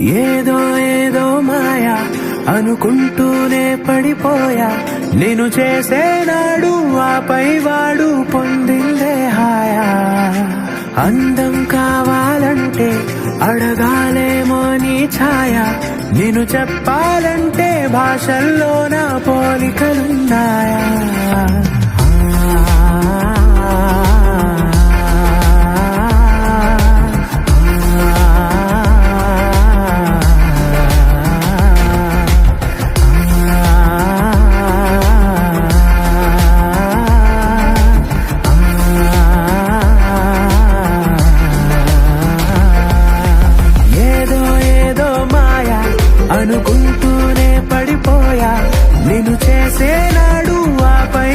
ఏదో ఏదో మాయా అనుకుంటూనే పడిపోయా, నేను చేసేనాడు ఆపై వాడు పొందిందే హాయా. అందం కావాలంటే అడగాలేమో నీ ఛాయ, నేను చెప్పాలంటే భాషల్లో నా పోలికలున్నాయా. అనుకుంటూనే పడిపోయా, నేను చేసేనాడు ఆపై